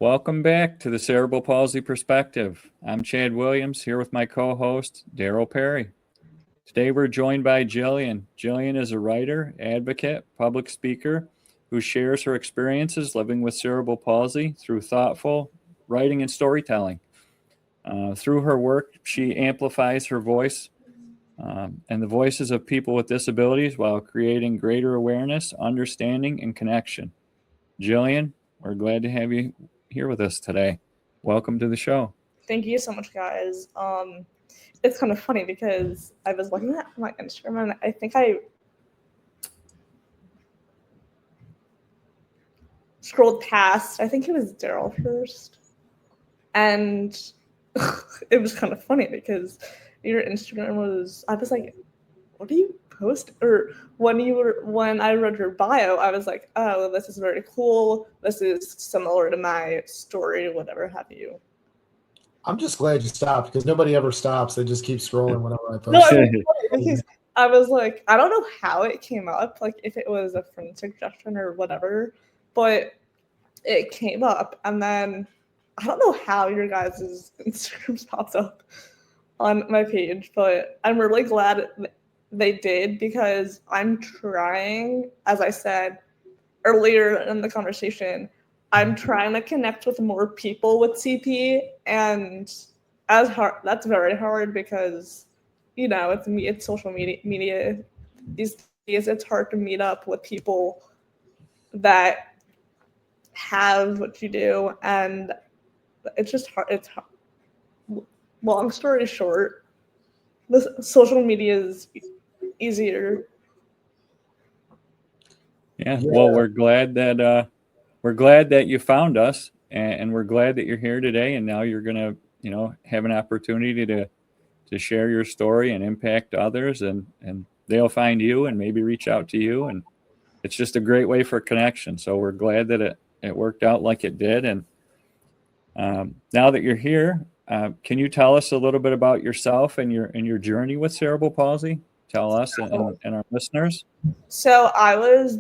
Welcome back to the Cerebral Palsy Perspective. I'm Chad Williams, here with my co-host, Daryl Perry. Today we're joined by Gillian. Gillian is a writer, advocate, public speaker who shares her experiences living with cerebral palsy through thoughtful writing and storytelling. Through her work, she amplifies her voice and the voices of people with disabilities while creating greater awareness, understanding, and connection. Gillian, we're glad to have you here with us today. Welcome to the show. Thank you so much, guys. It's kind of funny because I was looking at my Instagram and I think I scrolled past, I think it was Daryl first. And it was kind of funny because your Instagram was, I was like, what do you post? Or when I read your bio, I was like, oh, this is very cool. This is similar to my story, whatever have you. I'm just glad you stopped because nobody ever stops. They just keep scrolling whenever I post. No, I mean, because I was like, I don't know how it came up, like if it was a friend suggestion or whatever, but it came up, and then I don't know how your guys' Instagrams popped up on my page, but I'm really glad they did because I'm trying, as I said earlier in the conversation, I'm trying to connect with more people with CP, and that's very hard because, you know, it's social media these days. It's hard to meet up with people that have what you do, and it's just hard. It's hard. Long story short, the social media is easier. Yeah. Well, we're glad that you found us, and we're glad that you're here today. And now you're gonna, have an opportunity to share your story and impact others, and they'll find you and maybe reach out to you. And it's just a great way for connection. So we're glad that it worked out like it did. And now that you're here, can you tell us a little bit about yourself and your journey with cerebral palsy? Tell us and our listeners. So I was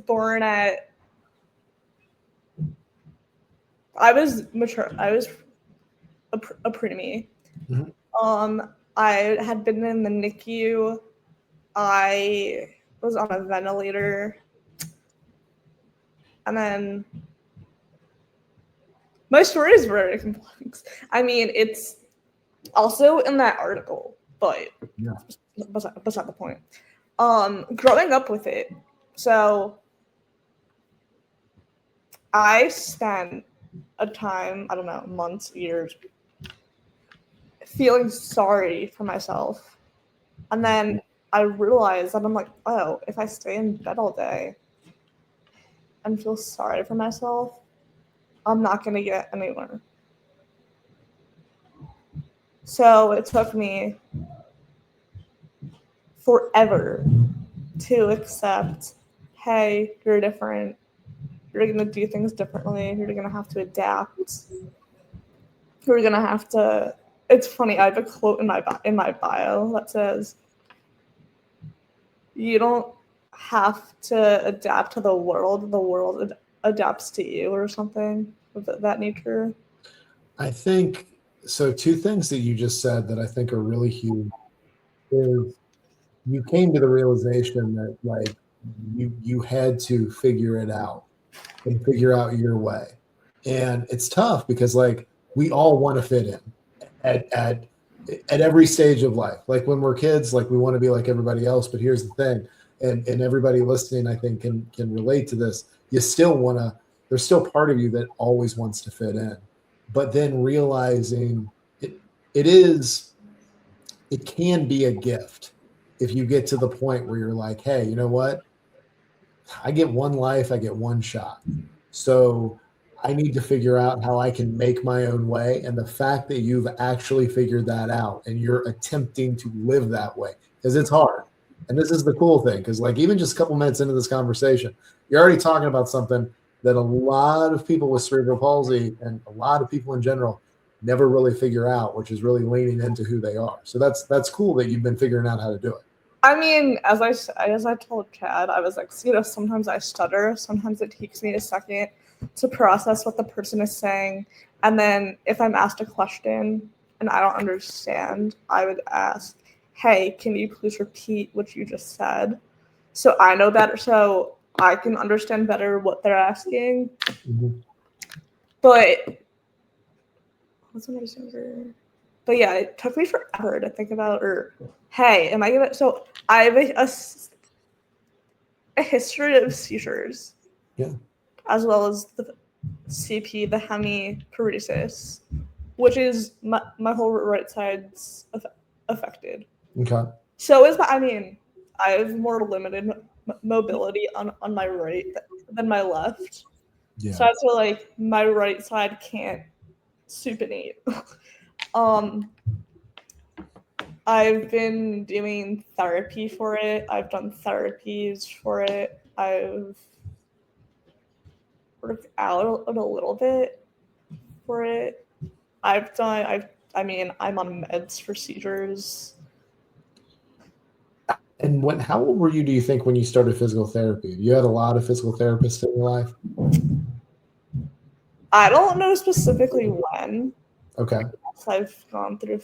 mature. I was a preemie. Mm-hmm. I had been in the NICU. I was on a ventilator. And then my story is very complex. I mean, it's also in that article, but yeah. Beside the point. Growing up with it, so I spent a time, I don't know, months, years, feeling sorry for myself. And then I realized that I'm like, oh, if I stay in bed all day and feel sorry for myself, I'm not going to get anywhere. So it took me forever to accept, hey, you're different. You're going to do things differently. You're going to have to adapt. You're going to have to... It's funny, I have a quote in my bio that says, you don't have to adapt to the world adapts to you, or something of that nature. I think, so two things that you just said that I think are really huge is you came to the realization that like you had to figure it out and figure out your way. And it's tough because like we all want to fit in at every stage of life. Like when we're kids, like we want to be like everybody else. But here's the thing, and everybody listening, I think can relate to this. You still want to, there's still part of you that always wants to fit in. But then realizing it can be a gift if you get to the point where you're like, hey, you know what? I get one life, I get one shot. So I need to figure out how I can make my own way. And the fact that you've actually figured that out and you're attempting to live that way, because it's hard. And this is the cool thing, because like even just a couple minutes into this conversation, you're already talking about something that a lot of people with cerebral palsy and a lot of people in general never really figure out, which is really leaning into who they are. So that's cool that you've been figuring out how to do it. I mean, as I told Chad, I was like, sometimes I stutter. Sometimes it takes me a second to process what the person is saying. And then if I'm asked a question and I don't understand, I would ask, hey, can you please repeat what you just said? So I know better, so I can understand better what they're asking. Mhm. But But yeah, it took me forever to think about, or hey, am I gonna? So I have a history of seizures, Yeah. as well as the CP, the hemiparesis, which is my whole right side's affected. Okay. So is I have more limited mobility on my right than my left. Yeah. So I feel like my right side can't supinate. I've been doing therapy for it. I've done therapies for it. I've worked out a little bit for it. I'm on meds for seizures. And how old were you, do you think, when you started physical therapy? You had a lot of physical therapists in your life? I don't know specifically when. Okay. I've gone through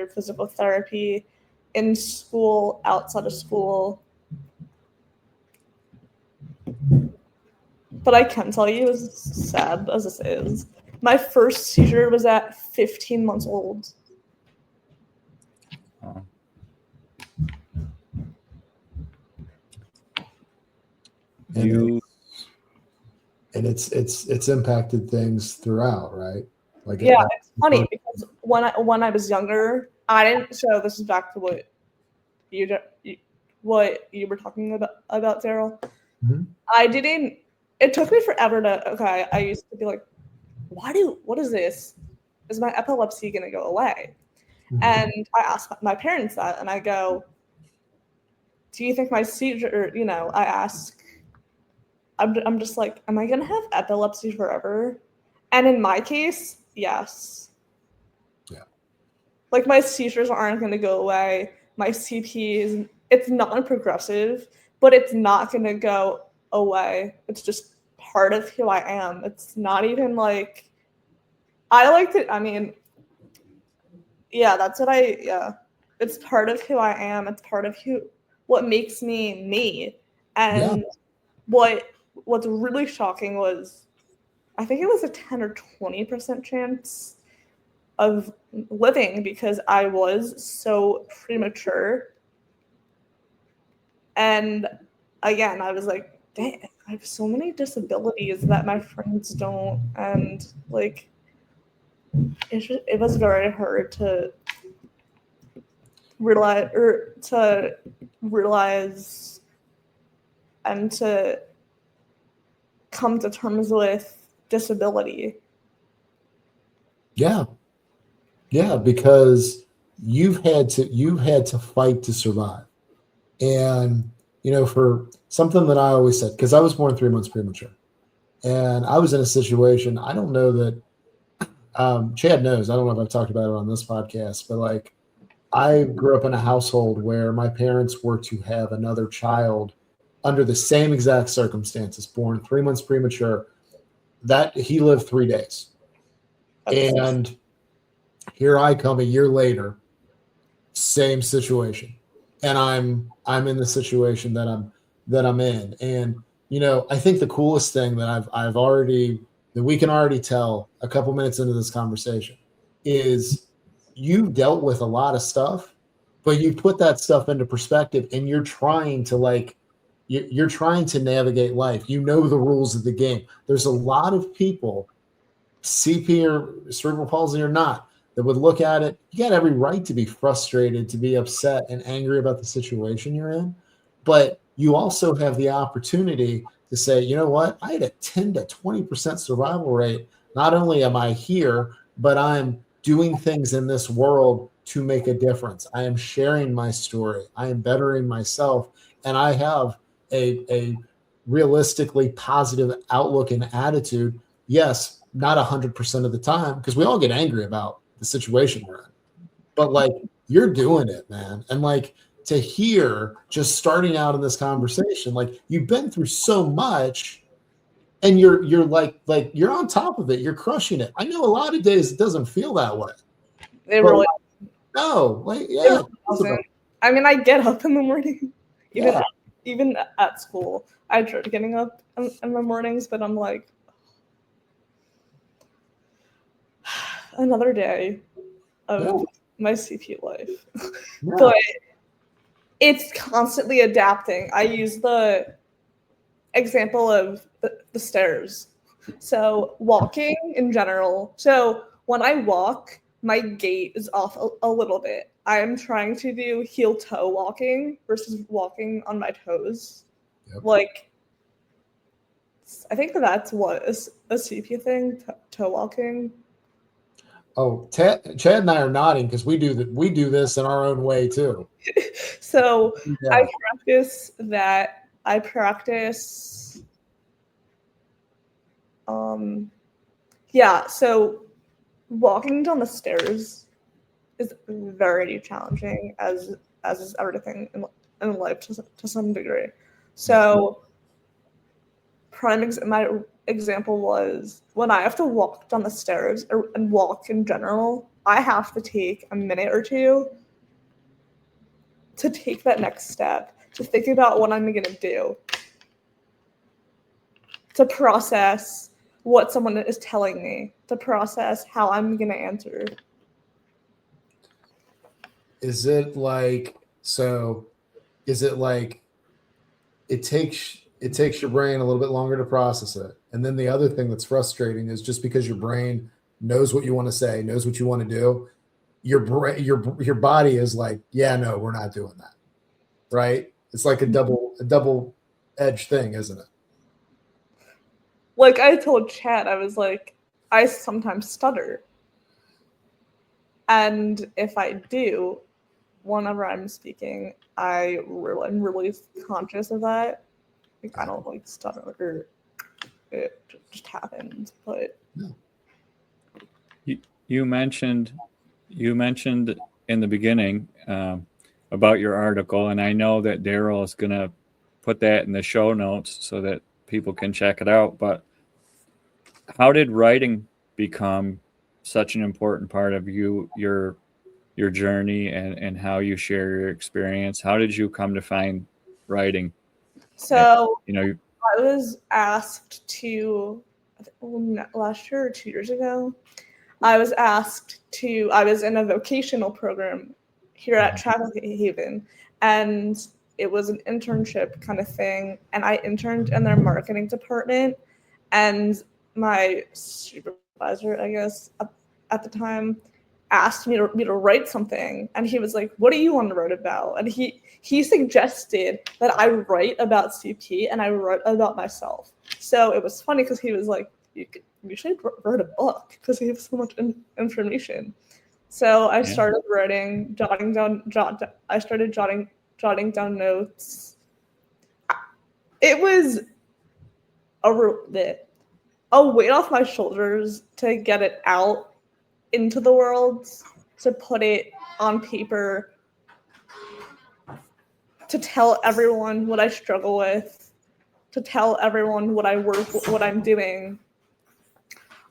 physical therapy in school, outside of school. But I can tell you, as sad as this is, my first seizure was at 15 months old. Oh. And it's impacted things throughout, right? Like yeah, it's funny because when I was younger, I didn't. So this is back to what you were talking about, Daryl. Mm-hmm. I didn't. It took me forever to. Okay, I used to be like, what is this? Is my epilepsy gonna go away? Mm-hmm. And I asked my parents that, and I go, do you think my seizure? I ask. I'm just like, am I gonna have epilepsy forever? And in my case, yes. Yeah. Like my seizures aren't gonna go away. My CP it's non-progressive, but it's not gonna go away. It's just part of who I am. It's not even like that's it's part of who I am. It's part of what makes me me. And what's really shocking was, I think it was a 10 or 20% chance of living because I was so premature. And again, I was like, dang, I have so many disabilities that my friends don't. And like, it was very hard to realize and to come to terms with disability. Yeah, because you've had to fight to survive. And for something that I always said, because I was born 3 months premature, and I was in a situation, I don't know that Chad knows, I don't know if I've talked about it on this podcast, but like, I grew up in a household where my parents were to have another child under the same exact circumstances, born 3 months premature, that he lived 3 days. And here I come a year later, same situation. And I'm in the situation that I'm in. And I think the coolest thing that that we can already tell a couple minutes into this conversation is you've dealt with a lot of stuff, but you put that stuff into perspective and you're trying to navigate life. The rules of the game. There's a lot of people, CP or cerebral palsy or not, that would look at it. You got every right to be frustrated, to be upset and angry about the situation you're in. But you also have the opportunity to say, you know what? I had a 10 to 20% survival rate. Not only am I here, but I'm doing things in this world to make a difference. I am sharing my story. I am bettering myself. And I have a realistically positive outlook and attitude. Yes, not 100% of the time, because we all get angry about the situation we're in. But like, you're doing it, man. And like, to hear just starting out in this conversation, like, you've been through so much, and you're like you're on top of it. You're crushing it. I know a lot of days it doesn't feel that way. It really no, like it doesn't. I mean, I get up in the morning, even at school. I dread getting up in the mornings, but I'm like, another day of my CP life. But it's constantly adapting. I use the example of the stairs. So walking in general. So when I walk, my gait is off a little bit. I'm trying to do heel-toe walking versus walking on my toes. Yep. Like, I think that's what is a CP thing, toe walking. Oh, Chad and I are nodding because we do this in our own way too. So I practice that. I practice. So walking down the stairs is very challenging, as is everything in life to some degree. So my example was when I have to walk down the stairs and walk in general, I have to take a minute or two to take that next step, to think about what I'm going to do, to process what someone is telling me, to process how I'm going to answer. Is it like it takes your brain a little bit longer to process it? And then the other thing that's frustrating is just because your brain knows what you want to say, knows what you want to do, your body is like, yeah, no, we're not doing that. Right? It's like a double-edged thing, isn't it? Like I told Chad, I was like, I sometimes stutter. And if I do, whenever I'm speaking, I'm really conscious of that. Like, I don't like stutter, or it just happens. But you mentioned in the beginning about your article, and I know that Daryl is going to put that in the show notes so that people can check it out. But how did writing become such an important part of your journey and how you share your experience? How did you come to find writing? So, I was asked to, last year or 2 years ago, I was in a vocational program here at Travel Haven, and it was an internship kind of thing, and I interned in their marketing department, and my supervisor, I guess, at the time, asked me to write something, and he was like, what do you want to write about? And he suggested that I write about CP, and I wrote about myself. So it was funny because he was like, you should write a book because you have so much information. So I started jotting down notes. It was a weight off my shoulders to get it out into the world, to put it on paper, to tell everyone what I struggle with, to tell everyone what I'm doing.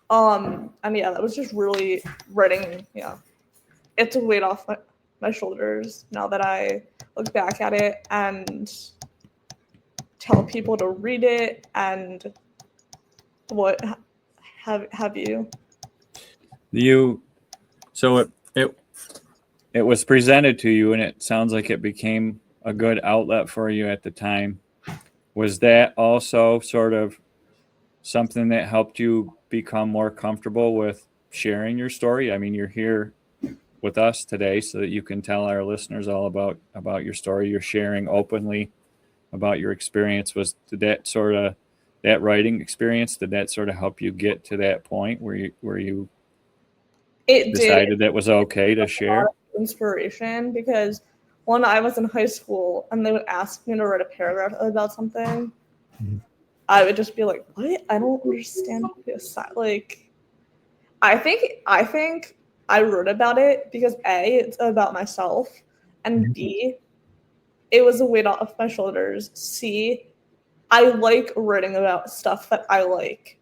And that was just really writing. It's a weight off my shoulders now that I look back at it and tell people to read it. And what have you? So it was presented to you, and it sounds like it became a good outlet for you at the time. Was that also sort of something that helped you become more comfortable with sharing your story? I mean, you're here with us today so that you can tell our listeners all about your story. You're sharing openly about your experience. Did that writing experience, did that sort of help you get to that point where you decided that it was okay to share? Inspiration, because when I was in high school and they would ask me to write a paragraph about something, I would just be like, what? I don't understand this. Like, I think I wrote about it because A, it's about myself, and B, it was a weight off my shoulders. C, I like writing about stuff that I like.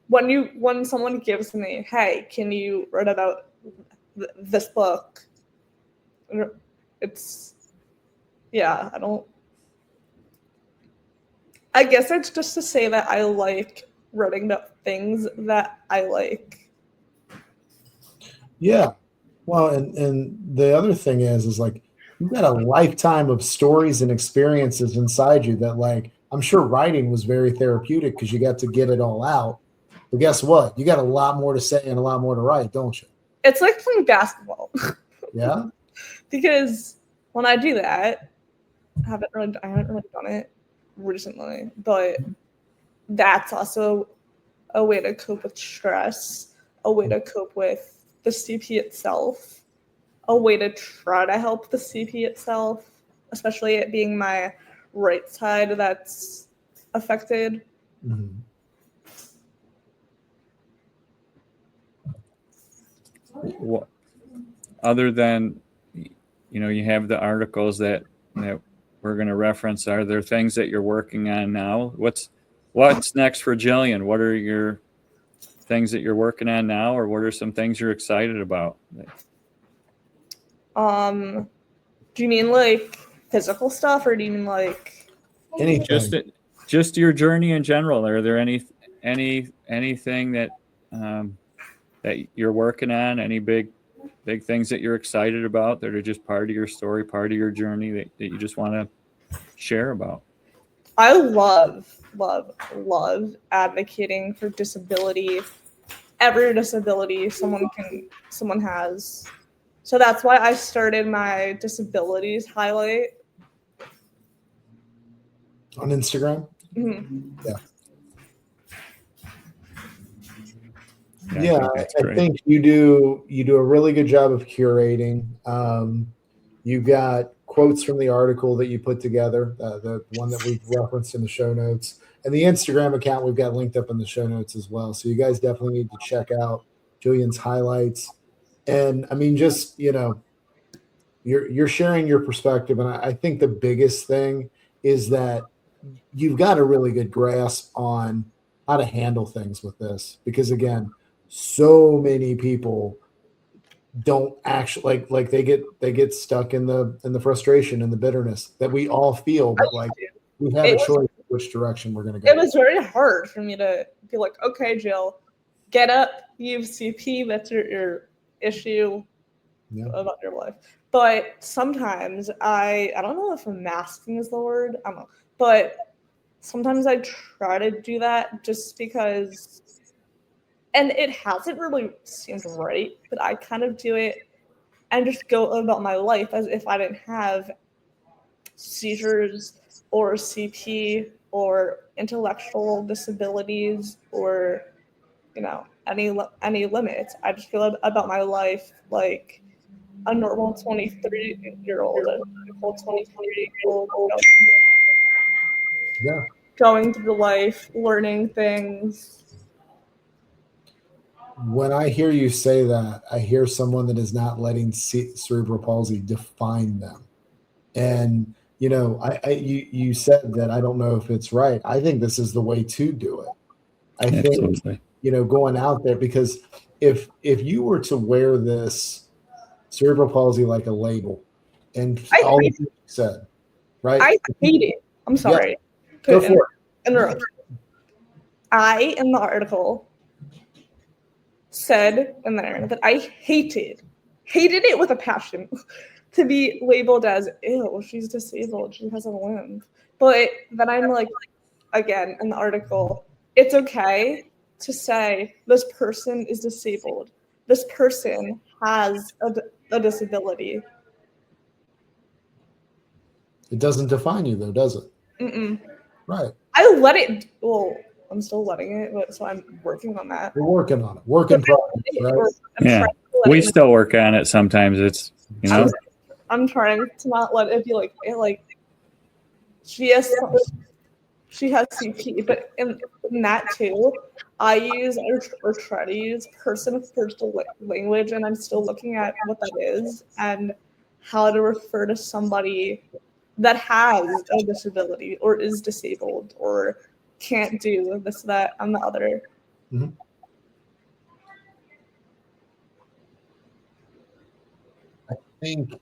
When someone gives me, hey, can you write about this book? It's, yeah, I guess it's just to say that I like writing about things that I like. Yeah. Well, and the other thing is like, you've got a lifetime of stories and experiences inside you that, like, I'm sure writing was very therapeutic because you got to get it all out. But guess what? You got a lot more to say and a lot more to write, don't you? It's like playing basketball. Yeah. Because when I do that, I haven't really done it recently, but that's also a way to cope with stress, a way to cope with the CP itself, a way to try to help the CP itself, especially it being my right side that's affected. Mm-hmm. What, other than, you have the articles that we're going to reference, are there things that you're working on now? What's next for Gillian? What are your things that you're working on now, or what are some things you're excited about? Do you mean like physical stuff, or do you mean like Anything. Just your journey in general? Are there anything that that you're working on? Any big things that you're excited about that are just part of your story, part of your journey that you just want to share about? I love advocating for disability, every disability someone has. So that's why I started my disabilities highlight On Instagram? Mm-hmm. Yeah, I think you do a really good job of curating. You've got quotes from the article that you put together, the one that we've referenced in the show notes, and the Instagram account we've got linked up in the show notes as well. So you guys definitely need to check out Gillian's highlights. And I mean, just, you're sharing your perspective. And I think the biggest thing is that you've got a really good grasp on how to handle things with this, because again, so many people don't actually like they get stuck in the frustration and the bitterness that we all feel, but like we have a choice which direction we're going to go. It was very hard for me to be like, okay, Jill, get up, you have CP, that's your issue about your life. But sometimes I don't know if masking is the word, I don't know, but sometimes I try to do that just because, and it hasn't really seemed right, but I kind of do it and just go about my life as if I didn't have seizures or CP or intellectual disabilities or, any limits. I just feel about my life like a normal 23-year-old, a typical 23-year-old going through life, learning things. When I hear you say that, I hear someone that is not letting cerebral palsy define them. And, you said that, I don't know if it's right. I think this is the way to do it. I think, going out there, because if you were to wear this cerebral palsy like a label, and all you said, right? I hate it. I'm sorry. Yeah. Go for it. I, in the article, said in there that I hated it with a passion to be labeled as, ew, she's disabled, she has a limb. But then I'm like, again, in the article, it's okay to say this person is disabled. This person has a disability. It doesn't define you, though, does it? Mm-mm. Right. I let it. Well, I'm still letting it, but so I'm working on that. We're working on it. Work in progress, right? Yeah, we still work on it. Sometimes it's, I'm trying to not let it be like she has CP, but in that too, I use or try to use person-first language, and I'm still looking at what that is and how to refer to somebody that has a disability or is disabled or can't do this, that, and the other. Mm-hmm. I think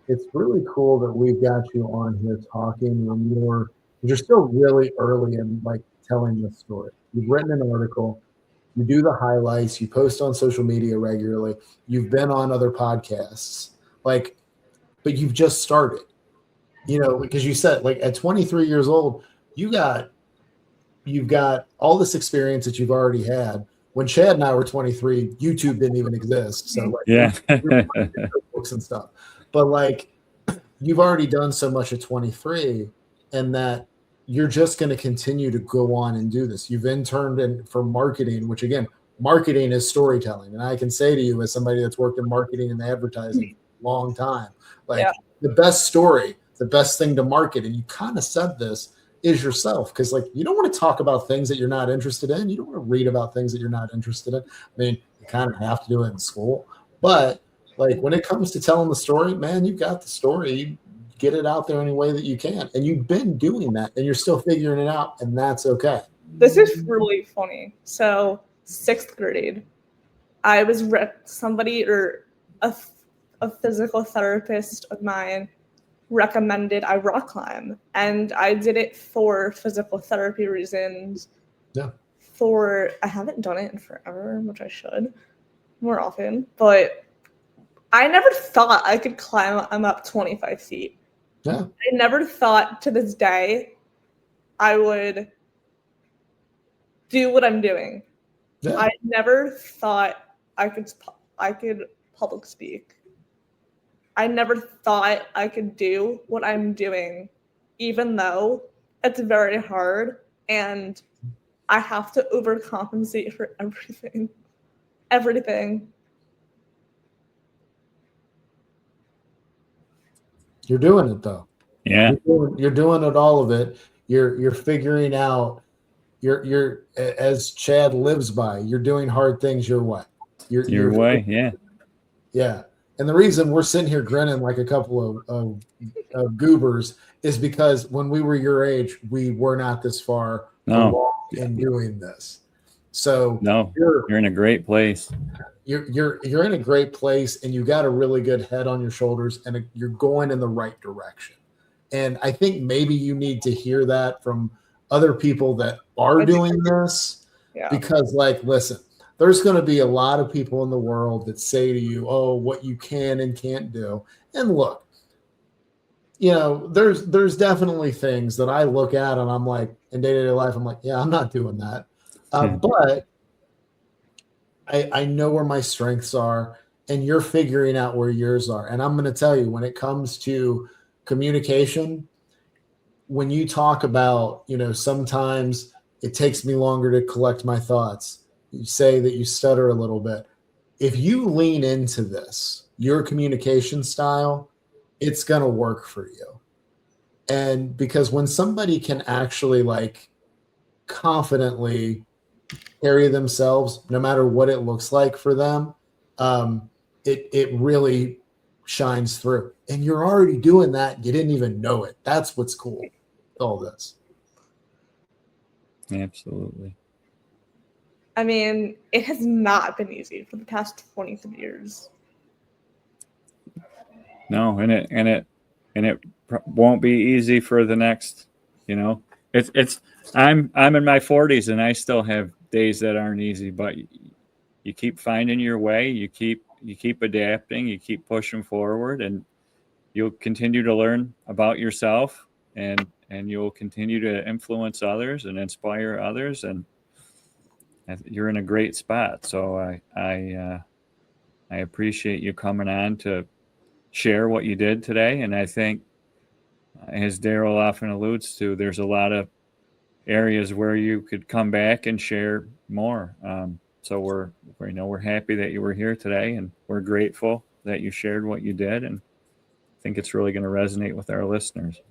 it's really cool that we've got you on here talking when you're still really early in like telling this story. You've written an article, you do the highlights, you post on social media regularly, you've been on other podcasts, like, but you've just started, because you said like at 23 years old, you've got all this experience that you've already had. When Chad and I were 23, YouTube didn't even exist. So like, yeah, we were books and stuff. But like, you've already done so much at 23, and that you're just going to continue to go on and do this. You've interned for marketing, which again, marketing is storytelling. And I can say to you, as somebody that's worked in marketing and advertising a long time, like the best story, the best thing to market, and you kind of said this, is yourself. Because like, you don't want to talk about things that you're not interested in. You don't want to read about things that you're not interested in. I mean, you kind of have to do it in school, but like when it comes to telling the story, man, you've got the story. You get it out there any way that you can. And you've been doing that and you're still figuring it out, and that's okay. This is really funny. So 6th grade, I was somebody or a physical therapist of mine recommended I rock climb, and I did it for physical therapy reasons. Yeah. I haven't done it in forever, which I should more often, but I never thought I could climb up 25 feet. Yeah. I never thought to this day I would do what I'm doing. Yeah. I never thought I could public speak. I never thought I could do what I'm doing, even though it's very hard and I have to overcompensate for everything. Everything. You're doing it though. yeah, You're doing it, all of it. You're figuring out. You're as Chad lives by. You're doing hard things your way. your way. Yeah. Yeah. And the reason we're sitting here grinning like a couple of goobers is because when we were your age, we were not this far along in doing this. So no, you're in a great place. You're in a great place, and you got a really good head on your shoulders, and you're going in the right direction. And I think maybe you need to hear that from other people that are doing this, because like, listen, there's going to be a lot of people in the world that say to you, oh, what you can and can't do. And look, there's definitely things that I look at and I'm like, in day-to-day life, I'm like, yeah, I'm not doing that. But I know where my strengths are, and you're figuring out where yours are. And I'm going to tell you, when it comes to communication, when you talk about, sometimes it takes me longer to collect my thoughts. You say that you stutter a little bit. If you lean into this, your communication style, it's going to work for you. And because when somebody can actually like confidently carry themselves, no matter what it looks like for them, it really shines through. And you're already doing that. You didn't even know it. That's what's cool with all this. Absolutely. I mean, it has not been easy for the past 23 years. No, and it won't be easy for the next, it's I'm in my 40s and I still have days that aren't easy, but you keep finding your way, you keep adapting, you keep pushing forward, and you'll continue to learn about yourself, and you'll continue to influence others and inspire others, and you're in a great spot. So I appreciate you coming on to share what you did today. And I think, as Daryl often alludes to, there's a lot of areas where you could come back and share more. So we're happy that you were here today, and we're grateful that you shared what you did, and I think it's really going to resonate with our listeners.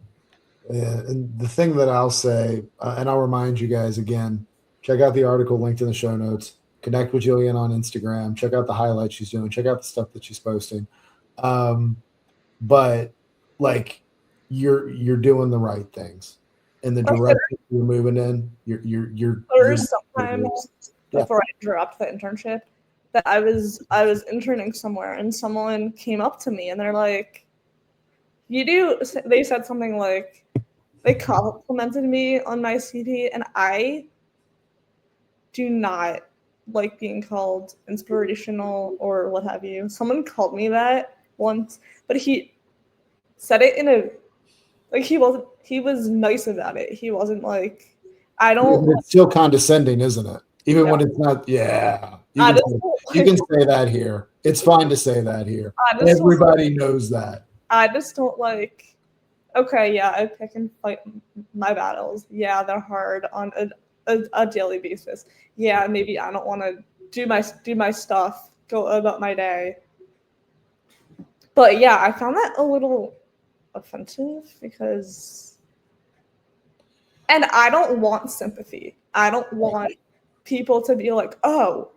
Yeah, and the thing that I'll say, and I'll remind you guys again, check out the article linked in the show notes. Connect with Gillian on Instagram. Check out the highlights she's doing. Check out the stuff that she's posting. But like, you're doing the right things, and the direction you're moving in. You're sometimes before I interrupt the internship that I was interning somewhere, and someone came up to me and they're like, they said something like, they complimented me on my CV, and I do not like being called inspirational or what have you. Someone called me that once, but he said it in a, like, he was nice about it. He wasn't like, It's still condescending, isn't it? Even when it's not, you can say that here. It's fine to say that here. Everybody knows that. I just don't like, okay, yeah, I pick and fight my battles. Yeah, they're hard on a daily basis. Yeah, maybe I don't want to do my stuff, go about my day. But yeah, I found that a little offensive because, and I don't want sympathy. I don't want people to be like, oh,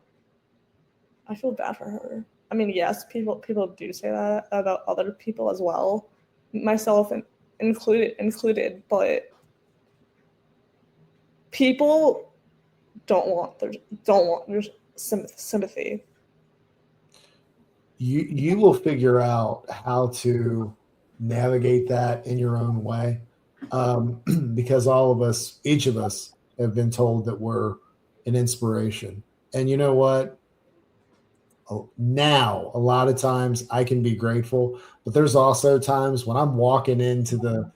I feel bad for her. I mean, yes, people do say that about other people as well, myself included, but people don't want their sympathy. You will figure out how to navigate that in your own way, because each of us have been told that we're an inspiration. And you know what? Now, a lot of times I can be grateful, but there's also times when I'm walking into the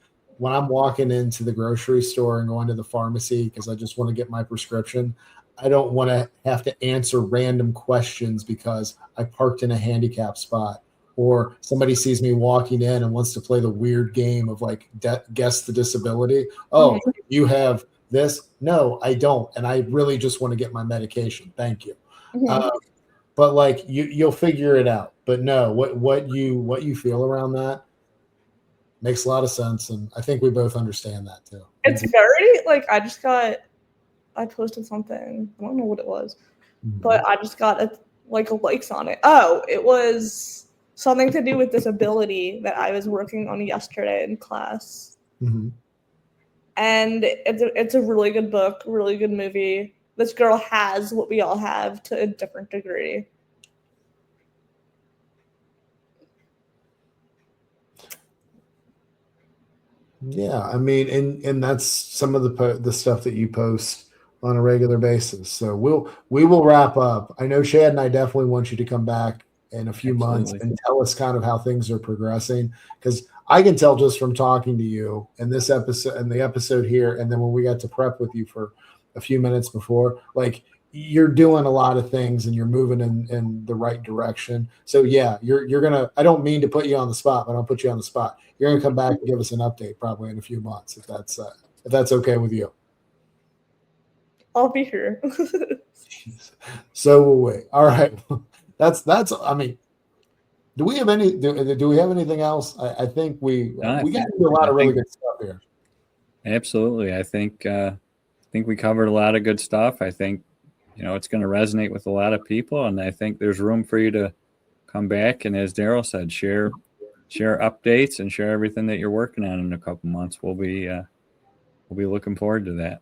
grocery store and going to the pharmacy because I just want to get my prescription. I don't want to have to answer random questions because I parked in a handicap spot, or somebody sees me walking in and wants to play the weird game of like guess the disability. Oh, you have this? No, I don't. And I really just want to get my medication. Thank you. But like you'll figure it out. But no, what you feel around that makes a lot of sense, and I think we both understand that too. It's very like I posted something. I don't know what it was, but I just got likes on it. Oh, it was something to do with disability that I was working on yesterday in class. And it's a really good book, really good movie. This girl has what we all have to a different degree. Yeah, I mean, and that's some of the stuff that you post on a regular basis. So we will wrap up. I know Chad and I definitely want you to come back in a few months and tell us kind of how things are progressing, because I can tell just from talking to you in this episode and the episode here, and then when we got to prep with you for a few minutes before, like you're doing a lot of things and you're moving in the right direction. So yeah, you're gonna, I don't mean to put you on the spot, but I'll put you on the spot. You're gonna come back and give us an update probably in a few months, if that's okay with you. I'll be here. So will we. All right. That's I mean, do we have anything else? I think we got into a lot of really good stuff here. Absolutely. I think we covered a lot of good stuff. I think, it's going to resonate with a lot of people, and I think there's room for you to come back and, as Daryl said, share updates and share everything that you're working on in a couple months. We'll be looking forward to that.